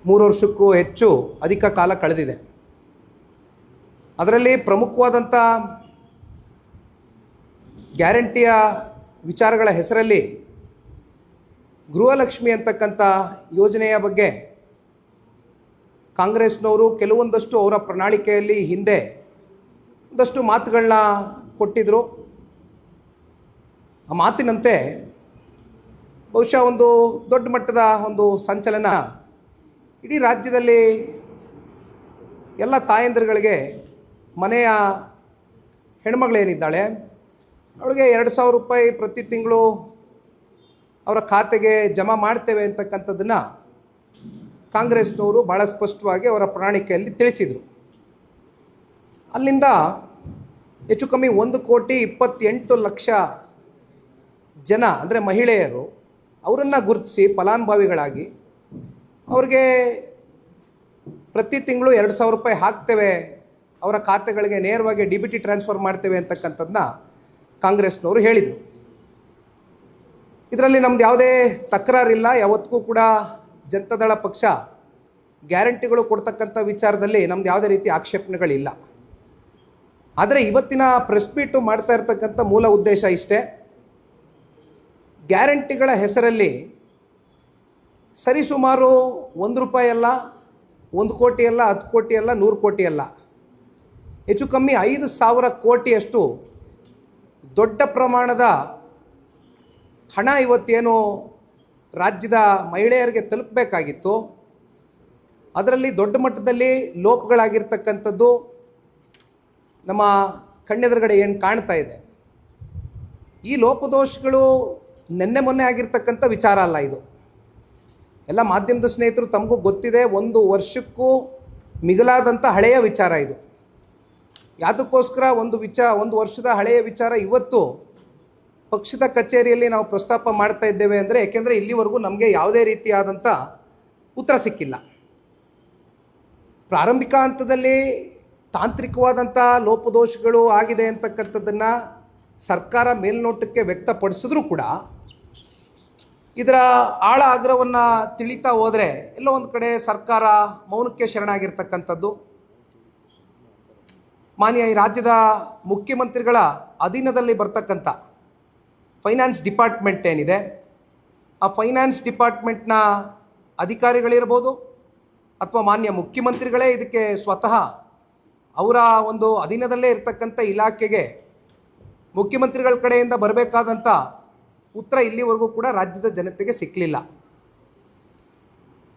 3 ವರ್ಷಕ್ಕೂ ಹೆಚ್ಚು ಅಧಿಕ ಕಾಲ ಕಳೆದಿದೆ. ಅದರಲ್ಲಿ ಪ್ರಮುಖವಾದಂಥ ಗ್ಯಾರಂಟಿಯ ವಿಚಾರಗಳ ಹೆಸರಲ್ಲಿ ಗೃಹಲಕ್ಷ್ಮಿ ಅಂತಕ್ಕಂಥ ಯೋಜನೆಯ ಬಗ್ಗೆ ಕಾಂಗ್ರೆಸ್ನವರು ಕೆಲವೊಂದಷ್ಟು ಅವರ ಪ್ರಣಾಳಿಕೆಯಲ್ಲಿ ಹಿಂದೆ ಒಂದಷ್ಟು ಮಾತುಗಳನ್ನ ಕೊಟ್ಟಿದ್ದರು. ಆ ಮಾತಿನಂತೆ ಬಹುಶಃ ಒಂದು ದೊಡ್ಡ ಮಟ್ಟದ ಒಂದು ಸಂಚಲನ ಇಡೀ ರಾಜ್ಯದಲ್ಲಿ ಎಲ್ಲ ತಾಯಂದಿರುಗಳಿಗೆ ಮನೆಯ ಹೆಣ್ಮಗಳೇನಿದ್ದಾಳೆ ಅವಳಿಗೆ 2,000 ರೂಪಾಯಿ ಪ್ರತಿ ತಿಂಗಳು ಅವರ ಖಾತೆಗೆ ಜಮಾ ಮಾಡ್ತೇವೆ ಅಂತಕ್ಕಂಥದ್ದನ್ನು ಕಾಂಗ್ರೆಸ್ನವರು ಭಾಳ ಸ್ಪಷ್ಟವಾಗಿ ಅವರ ಪ್ರಣಾಳಿಕೆಯಲ್ಲಿ ತಿಳಿಸಿದರು. ಅಲ್ಲಿಂದ ಹೆಚ್ಚು ಕಮ್ಮಿ 1,28,00,000 ಜನ ಅಂದರೆ ಮಹಿಳೆಯರು ಅವರನ್ನು ಗುರುತಿಸಿ ಫಲಾನುಭವಿಗಳಾಗಿ ಅವ್ರಿಗೆ ಪ್ರತಿ ತಿಂಗಳು 2,000 ರೂಪಾಯಿ ಹಾಕ್ತೇವೆ, ಅವರ ಖಾತೆಗಳಿಗೆ ನೇರವಾಗಿ DBT ಟ್ರಾನ್ಸ್ಫರ್ ಮಾಡ್ತೇವೆ ಅಂತಕ್ಕಂಥದ್ದನ್ನ ಕಾಂಗ್ರೆಸ್ನವರು ಹೇಳಿದರು. ಇದರಲ್ಲಿ ನಮ್ದು ಯಾವುದೇ ತಕರಾರಿಲ್ಲ. ಯಾವತ್ತಿಗೂ ಕೂಡ ಜನತಾದಳ ಪಕ್ಷ ಗ್ಯಾರಂಟಿಗಳು ಕೊಡ್ತಕ್ಕಂಥ ವಿಚಾರದಲ್ಲಿ ನಮ್ದು ಯಾವುದೇ ರೀತಿ ಆಕ್ಷೇಪಣೆಗಳಿಲ್ಲ. ಆದರೆ ಇವತ್ತಿನ ಪ್ರೆಸ್ ಮೀಟು ಮಾಡ್ತಾ ಇರ್ತಕ್ಕಂಥ ಮೂಲ ಉದ್ದೇಶ ಇಷ್ಟೇ. ಗ್ಯಾರಂಟಿಗಳ ಹೆಸರಲ್ಲಿ ಸರಿಸುಮಾರು 1 ರೂಪಾಯಿ ಅಲ್ಲ, 1 ಕೋಟಿ ಅಲ್ಲ, 10 ಕೋಟಿ ಅಲ್ಲ, 100 ಕೋಟಿ ಅಲ್ಲ, ಹೆಚ್ಚು ಕಮ್ಮಿ 5,000 ಕೋಟಿಯಷ್ಟು ದೊಡ್ಡ ಪ್ರಮಾಣದ ಹಣ ಇವತ್ತೇನು ರಾಜ್ಯದ ಮಹಿಳೆಯರಿಗೆ ತಲುಪಬೇಕಾಗಿತ್ತು ಅದರಲ್ಲಿ ದೊಡ್ಡ ಮಟ್ಟದಲ್ಲಿ ಲೋಪಗಳಾಗಿರ್ತಕ್ಕಂಥದ್ದು ನಮ್ಮ ಕಣ್ಣೆದುರುಗಡೆ ಏನು ಕಾಣ್ತಾ ಇದೆ. ಈ ಲೋಪದೋಷಗಳು ನಿನ್ನೆ ಮೊನ್ನೆ ಆಗಿರ್ತಕ್ಕಂಥ ವಿಚಾರ ಅಲ್ಲ. ಇದು ಎಲ್ಲ ಮಾಧ್ಯಮದ ಸ್ನೇಹಿತರು ತಮಗೂ ಗೊತ್ತಿದೆ. 1 ವರ್ಷಕ್ಕೂ ಮಿಗಿಲಾದಂಥ ಹಳೆಯ ವಿಚಾರ ಇದು. ಯಾವುದಕ್ಕೋಸ್ಕರ ಒಂದು ವರ್ಷದ ಹಳೆಯ ವಿಚಾರ ಇವತ್ತು ಪಕ್ಷದ ಕಚೇರಿಯಲ್ಲಿ ನಾವು ಪ್ರಸ್ತಾಪ ಮಾಡ್ತಾ ಇದ್ದೇವೆ ಅಂದರೆ ಏಕೆಂದರೆ ಇಲ್ಲಿವರೆಗೂ ನಮಗೆ ಯಾವುದೇ ರೀತಿಯಾದಂಥ ಉತ್ತರ ಸಿಕ್ಕಿಲ್ಲ. ಪ್ರಾರಂಭಿಕ ಹಂತದಲ್ಲಿ ತಾಂತ್ರಿಕವಾದಂಥ ಲೋಪದೋಷಗಳು ಆಗಿದೆ ಅಂತಕ್ಕಂಥದ್ದನ್ನು ಸರ್ಕಾರ ಮೇಲ್ನೋಟಕ್ಕೆ ವ್ಯಕ್ತಪಡಿಸಿದ್ರೂ ಕೂಡ ಇದರ ಆಳ ಆಗ್ರಹವನ್ನು ತಿಳಿತಾ ಹೋದರೆ ಎಲ್ಲೋ ಒಂದು ಕಡೆ ಸರ್ಕಾರ ಮೌನಕ್ಕೆ ಶರಣಾಗಿರ್ತಕ್ಕಂಥದ್ದು. ಮಾನ್ಯ ಈ ರಾಜ್ಯದ ಮುಖ್ಯಮಂತ್ರಿಗಳ ಅಧೀನದಲ್ಲಿ ಬರ್ತಕ್ಕಂಥ ಫೈನಾನ್ಸ್ ಡಿಪಾರ್ಟ್ಮೆಂಟ್ ಏನಿದೆ, ಆ ಫೈನಾನ್ಸ್ ಡಿಪಾರ್ಟ್ಮೆಂಟ್ನ ಅಧಿಕಾರಿಗಳಿರ್ಬೋದು ಅಥವಾ ಮಾನ್ಯ ಮುಖ್ಯಮಂತ್ರಿಗಳೇ ಇದಕ್ಕೆ ಸ್ವತಃ ಅವರ ಒಂದು ಅಧೀನದಲ್ಲೇ ಇರತಕ್ಕಂಥ ಇಲಾಖೆಗೆ ಮುಖ್ಯಮಂತ್ರಿಗಳ ಕಡೆಯಿಂದ ಬರಬೇಕಾದಂಥ ಉತ್ತರ ಇಲ್ಲಿವರೆಗೂ ಕೂಡ ರಾಜ್ಯದ ಜನತೆಗೆ ಸಿಕ್ಕಲಿಲ್ಲ.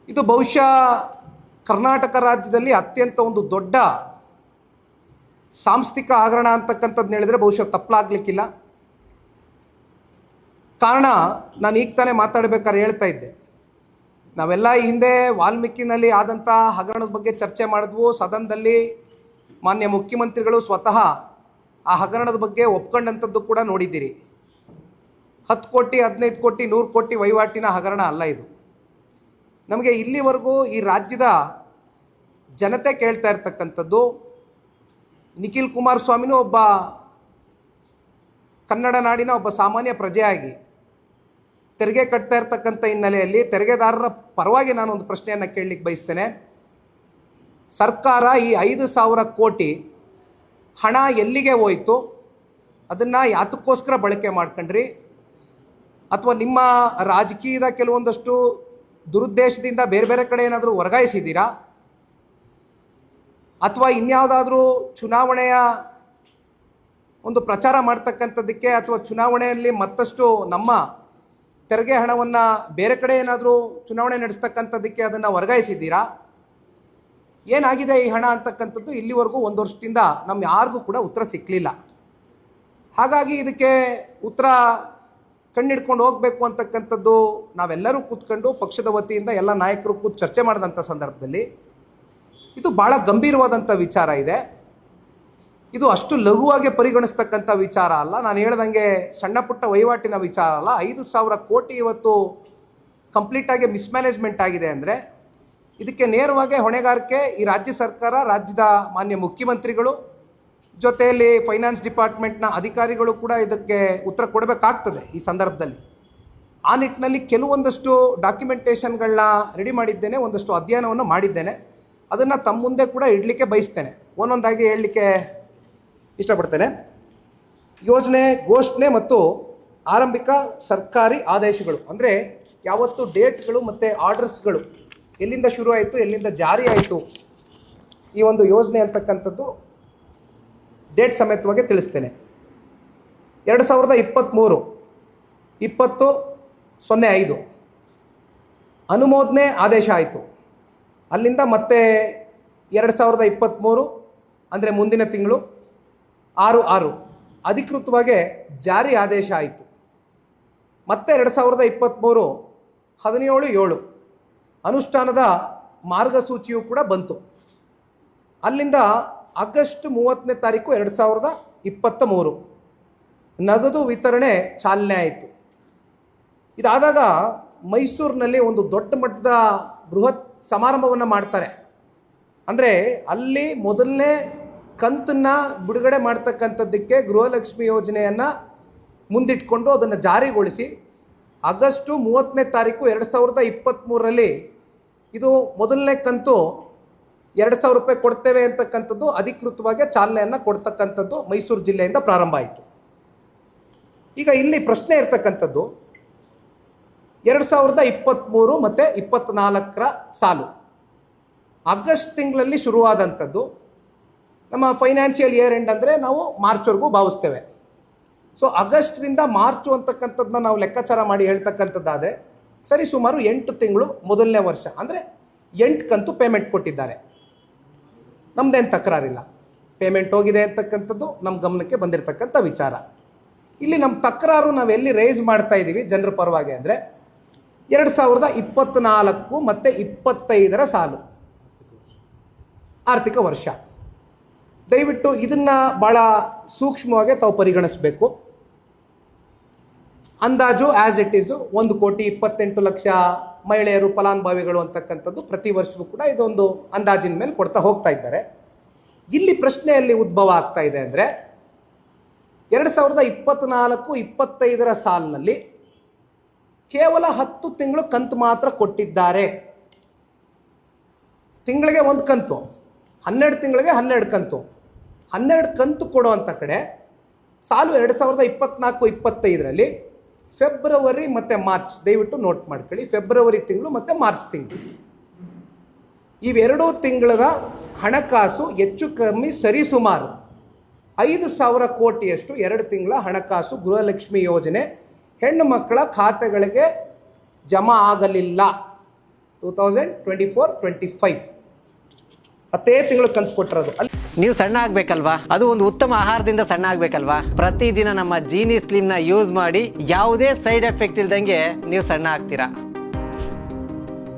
ಇದು ಬಹುಶಃ ಕರ್ನಾಟಕ ರಾಜ್ಯದಲ್ಲಿ ಅತ್ಯಂತ ಒಂದು ದೊಡ್ಡ ಸಾಂಸ್ಥಿಕ ಹಗರಣ ಅಂತಕ್ಕಂಥದ್ದನ್ನ ಹೇಳಿದರೆ ಬಹುಶಃ ತಪ್ಪಲಾಗಲಿಕ್ಕಿಲ್ಲ. ಕಾರಣ ನಾನು ಈಗ ತಾನೇ ಮಾತಾಡಬೇಕಾದ್ರೆ ಹೇಳ್ತಾ ಇದ್ದೆ, ನಾವೆಲ್ಲ ಈ ಹಿಂದೆ ವಾಲ್ಮೀಕಿನಲ್ಲಿ ಆದಂಥ ಹಗರಣದ ಬಗ್ಗೆ ಚರ್ಚೆ ಮಾಡಿದ್ವು. ಸದನದಲ್ಲಿ ಮಾನ್ಯ ಮುಖ್ಯಮಂತ್ರಿಗಳು ಸ್ವತಃ ಆ ಹಗರಣದ ಬಗ್ಗೆ ಒಪ್ಕೊಂಡಂಥದ್ದು ಕೂಡ ನೋಡಿದ್ದೀರಿ. 10 ಕೋಟಿ, 15 ಕೋಟಿ, 100 ಕೋಟಿ ವಹಿವಾಟಿನ ಹಗರಣ ಅಲ್ಲ ಇದು. ನಮಗೆ ಇಲ್ಲಿವರೆಗೂ ಈ ರಾಜ್ಯದ ಜನತೆ ಕೇಳ್ತಾ ಇರ್ತಕ್ಕಂಥದ್ದು, ನಿಖಿಲ್ ಕುಮಾರಸ್ವಾಮಿನೂ ಒಬ್ಬ ಕನ್ನಡ ನಾಡಿನ ಒಬ್ಬ ಸಾಮಾನ್ಯ ಪ್ರಜೆಯಾಗಿ ತೆರಿಗೆ ಕಟ್ತಾ ಇರ್ತಕ್ಕಂಥ ಹಿನ್ನೆಲೆಯಲ್ಲಿ ತೆರಿಗೆದಾರರ ಪರವಾಗಿ ನಾನು ಒಂದು ಪ್ರಶ್ನೆಯನ್ನು ಕೇಳಲಿಕ್ಕೆ ಬಯಸ್ತೇನೆ. ಸರ್ಕಾರ ಈ 5,000 ಕೋಟಿ ಹಣ ಎಲ್ಲಿಗೆ ಹೋಯಿತು? ಅದನ್ನು ಯಾತಕ್ಕೋಸ್ಕರ ಬಳಕೆ ಮಾಡ್ಕೊಂಡ್ರಿ? ಅಥವಾ ನಿಮ್ಮ ರಾಜಕೀಯದ ಕೆಲವೊಂದಷ್ಟು ದುರುದ್ದೇಶದಿಂದ ಬೇರೆ ಬೇರೆ ಕಡೆ ಏನಾದರೂ ವರ್ಗಾಯಿಸಿದ್ದೀರಾ? ಅಥವಾ ಇನ್ಯಾವುದಾದ್ರೂ ಚುನಾವಣೆಯ ಒಂದು ಪ್ರಚಾರ ಮಾಡ್ತಕ್ಕಂಥದ್ದಕ್ಕೆ ಅಥವಾ ಚುನಾವಣೆಯಲ್ಲಿ ಮತ್ತಷ್ಟು ನಮ್ಮ ತೆರಿಗೆ ಹಣವನ್ನು ಬೇರೆ ಕಡೆ ಏನಾದರೂ ಚುನಾವಣೆ ನಡೆಸ್ತಕ್ಕಂಥದ್ದಕ್ಕೆ ಅದನ್ನು ವರ್ಗಾಯಿಸಿದ್ದೀರಾ? ಏನಾಗಿದೆ ಈ ಹಣ ಅಂತಕ್ಕಂಥದ್ದು ಇಲ್ಲಿವರೆಗೂ 1 ವರ್ಷದಿಂದ ನಮ್ಮ ಯಾರಿಗೂ ಕೂಡ ಉತ್ತರ ಸಿಕ್ಕಲಿಲ್ಲ. ಹಾಗಾಗಿ ಇದಕ್ಕೆ ಉತ್ತರ ಕಣ್ಣಿಡ್ಕೊಂಡು ಹೋಗಬೇಕು ಅಂತಕ್ಕಂಥದ್ದು ನಾವೆಲ್ಲರೂ ಕೂತ್ಕೊಂಡು ಪಕ್ಷದ ವತಿಯಿಂದ ಎಲ್ಲ ನಾಯಕರು ಕೂತು ಚರ್ಚೆ ಮಾಡಿದಂಥ ಸಂದರ್ಭದಲ್ಲಿ ಇದು ಭಾಳ ಗಂಭೀರವಾದಂಥ ವಿಚಾರ ಇದೆ. ಇದು ಅಷ್ಟು ಲಘುವಾಗಿ ಪರಿಗಣಿಸ್ತಕ್ಕಂಥ ವಿಚಾರ ಅಲ್ಲ. ನಾನು ಹೇಳ್ದಂಗೆ ಸಣ್ಣ ಪುಟ್ಟ ವಹಿವಾಟಿನ ವಿಚಾರ ಅಲ್ಲ. 5,000 ಕೋಟಿ ಇವತ್ತು ಕಂಪ್ಲೀಟಾಗಿ ಮಿಸ್ಮ್ಯಾನೇಜ್ಮೆಂಟ್ ಆಗಿದೆ ಅಂದರೆ ಇದಕ್ಕೆ ನೇರವಾಗಿ ಹೊಣೆಗಾರಿಕೆ ಈ ರಾಜ್ಯ ಸರ್ಕಾರ, ರಾಜ್ಯದ ಮಾನ್ಯ ಮುಖ್ಯಮಂತ್ರಿಗಳು, ಜೊತೆಯಲ್ಲಿ ಫೈನಾನ್ಸ್ ಡಿಪಾರ್ಟ್ಮೆಂಟ್ನ ಅಧಿಕಾರಿಗಳು ಕೂಡ ಇದಕ್ಕೆ ಉತ್ತರ ಕೊಡಬೇಕಾಗ್ತದೆ. ಈ ಸಂದರ್ಭದಲ್ಲಿ ಆ ನಿಟ್ಟಿನಲ್ಲಿ ಕೆಲವೊಂದಷ್ಟು ಡಾಕ್ಯುಮೆಂಟೇಷನ್ಗಳನ್ನ ರೆಡಿ ಮಾಡಿದ್ದೇನೆ, ಒಂದಷ್ಟು ಅಧ್ಯಯನವನ್ನು ಮಾಡಿದ್ದೇನೆ. ಅದನ್ನು ತಮ್ಮ ಮುಂದೆ ಕೂಡ ಇಡಲಿಕ್ಕೆ ಬಯಸ್ತೇನೆ. ಒಂದೊಂದಾಗಿ ಹೇಳಲಿಕ್ಕೆ ಇಷ್ಟಪಡ್ತೇನೆ. ಯೋಜನೆ ಘೋಷಣೆ ಮತ್ತು ಆರಂಭಿಕ ಸರ್ಕಾರಿ ಆದೇಶಗಳು ಅಂದರೆ ಯಾವತ್ತು ಡೇಟ್ಗಳು ಮತ್ತು ಆರ್ಡರ್ಸ್ಗಳು ಎಲ್ಲಿಂದ ಶುರು ಆಯಿತು, ಎಲ್ಲಿಂದ ಜಾರಿ ಆಯಿತು ಈ ಒಂದು ಯೋಜನೆ ಅಂತಕ್ಕಂಥದ್ದು ಡೇಟ್ ಸಮೇತವಾಗಿ ತಿಳಿಸ್ತೇನೆ. 2023 20/05 ಅನುಮೋದನೆ ಆದೇಶ ಆಯಿತು. ಅಲ್ಲಿಂದ ಮತ್ತೆ 2023 ಅಂದರೆ ಮುಂದಿನ ತಿಂಗಳು 6/6 ಅಧಿಕೃತವಾಗಿ ಜಾರಿ ಆದೇಶ ಆಯಿತು. ಮತ್ತೆ 2023 17/7 ಅನುಷ್ಠಾನದ ಮಾರ್ಗಸೂಚಿಯು ಕೂಡ ಬಂತು. ಅಲ್ಲಿಂದ ಆಗಸ್ಟ್ 30ನೇ ತಾರೀಕು 2023 ನಗದು ವಿತರಣೆ ಚಾಲನೆ ಆಯಿತು. ಇದಾದಾಗ ಮೈಸೂರಿನಲ್ಲಿ ಒಂದು ದೊಡ್ಡ ಮಟ್ಟದ ಬೃಹತ್ ಸಮಾರಂಭವನ್ನು ಮಾಡ್ತಾರೆ. ಅಂದರೆ ಅಲ್ಲಿ ಮೊದಲನೇ ಕಂತನ್ನು ಬಿಡುಗಡೆ ಮಾಡ್ತಕ್ಕಂಥದ್ದಕ್ಕೆ ಗೃಹಲಕ್ಷ್ಮಿ ಯೋಜನೆಯನ್ನು ಮುಂದಿಟ್ಕೊಂಡು ಅದನ್ನು ಜಾರಿಗೊಳಿಸಿ ಆಗಸ್ಟು 30ನೇ ತಾರೀಕು 2023ರಲ್ಲಿ ಇದು ಮೊದಲನೇ ಕಂತು 2,000 ರೂಪಾಯಿ ಕೊಡ್ತೇವೆ ಅಂತಕ್ಕಂಥದ್ದು ಅಧಿಕೃತವಾಗಿ ಚಾಲನೆಯನ್ನು ಕೊಡ್ತಕ್ಕಂಥದ್ದು ಮೈಸೂರು ಜಿಲ್ಲೆಯಿಂದ ಪ್ರಾರಂಭ ಆಯಿತು. ಈಗ ಇಲ್ಲಿ ಪ್ರಶ್ನೆ ಇರ್ತಕ್ಕಂಥದ್ದು 2023 ಮತ್ತು 24ರ ಸಾಲು ಆಗಸ್ಟ್ ತಿಂಗಳಲ್ಲಿ ಶುರುವಾದಂಥದ್ದು. ನಮ್ಮ ಫೈನಾನ್ಷಿಯಲ್ ಇಯರ್ ಎಂಡ್ ಅಂದರೆ ನಾವು ಮಾರ್ಚ್ವರೆಗೂ ಭಾವಿಸ್ತೇವೆ. ಸೊ ಆಗಸ್ಟ್ರಿಂದ ಮಾರ್ಚು ಅಂತಕ್ಕಂಥದ್ದನ್ನ ನಾವು ಲೆಕ್ಕಾಚಾರ ಮಾಡಿ ಹೇಳ್ತಕ್ಕಂಥದ್ದಾದರೆ ಸರಿ ಸುಮಾರು 8 ತಿಂಗಳು ಮೊದಲನೇ ವರ್ಷ ಅಂದರೆ 8 ಕಂತು ಪೇಮೆಂಟ್ ಕೊಟ್ಟಿದ್ದಾರೆ. ನಮ್ಮದೇನು ತಕರಾರಿಲ್ಲ, ಪೇಮೆಂಟ್ ಹೋಗಿದೆ ಅಂತಕ್ಕಂಥದ್ದು ನಮ್ಮ ಗಮನಕ್ಕೆ ಬಂದಿರತಕ್ಕಂಥ ವಿಚಾರ. ಇಲ್ಲಿ ನಮ್ಮ ತಕರಾರು ನಾವೆಲ್ಲಿ ರೇಸ್ ಮಾಡ್ತಾ ಇದ್ದೀವಿ ಜನರ ಪರವಾಗಿ ಅಂದರೆ 2024 ಮತ್ತು 25ರ ಸಾಲು ಆರ್ಥಿಕ ವರ್ಷ. ದಯವಿಟ್ಟು ಇದನ್ನು ಭಾಳ ಸೂಕ್ಷ್ಮವಾಗಿ ತಾವು ಪರಿಗಣಿಸಬೇಕು. ಅಂದಾಜು ಆ್ಯಸ್ ಇಟ್ ಈಸು 1,28,00,000 ಮಹಿಳೆಯರು ಫಲಾನುಭವಿಗಳು ಅಂತಕ್ಕಂಥದ್ದು ಪ್ರತಿ ವರ್ಷವೂ ಕೂಡ ಇದೊಂದು ಅಂದಾಜಿನ ಮೇಲೆ ಕೊಡ್ತಾ ಹೋಗ್ತಾ ಇದ್ದಾರೆ. ಇಲ್ಲಿ ಪ್ರಶ್ನೆಯಲ್ಲಿ ಉದ್ಭವ ಆಗ್ತಾ ಇದೆ ಅಂದರೆ 2024-25ರ ಸಾಲಿನಲ್ಲಿ ಕೇವಲ 10 ತಿಂಗಳು ಕಂತು ಮಾತ್ರ ಕೊಟ್ಟಿದ್ದಾರೆ. ತಿಂಗಳಿಗೆ 1 ಕಂತು, 12 ತಿಂಗಳಿಗೆ 12 ಕಂತು. 12 ಕಂತು ಕೊಡುವಂಥ ಕಡೆ ಸಾಲು 2024-25ರಲ್ಲಿ ಫೆಬ್ರವರಿ ಮತ್ತು ಮಾರ್ಚ್, ದಯವಿಟ್ಟು ನೋಟ್ ಮಾಡ್ಕೊಳ್ಳಿ, ಫೆಬ್ರವರಿ ತಿಂಗಳು ಮತ್ತು ಮಾರ್ಚ್ ತಿಂಗಳು ಇವೆರಡೂ ತಿಂಗಳ ಹಣಕಾಸು ಹೆಚ್ಚು ಕಮ್ಮಿ ಸರಿಸುಮಾರು 5,000 ಕೋಟಿಯಷ್ಟು 2 ತಿಂಗಳ ಹಣಕಾಸು ಗೃಹಲಕ್ಷ್ಮಿ ಯೋಜನೆ ಹೆಣ್ಣು ಮಕ್ಕಳ ಖಾತೆಗಳಿಗೆ ಜಮಾ ಆಗಲಿಲ್ಲ. 2024-25 10 ತಿಂಗಳು ಕಂತು ಕೊಟ್ಟಿರೋದು. ನೀವು ಸಣ್ಣ ಆಗ್ಬೇಕಲ್ವಾ, ಅದು ಒಂದು ಉತ್ತಮ ಆಹಾರದಿಂದ ಸಣ್ಣ ಆಗ್ಬೇಕಲ್ವಾ. ಪ್ರತಿದಿನ ನಮ್ಮ ಜೀನಿ ಸ್ಲಿಮ್ನ ಯೂಸ್ ಮಾಡಿ ಯಾವುದೇ ಸೈಡ್ ಎಫೆಕ್ಟ್ ಇಲ್ದಂಗೆ ನೀವು ಸಣ್ಣ ಆಗ್ತೀರಾ.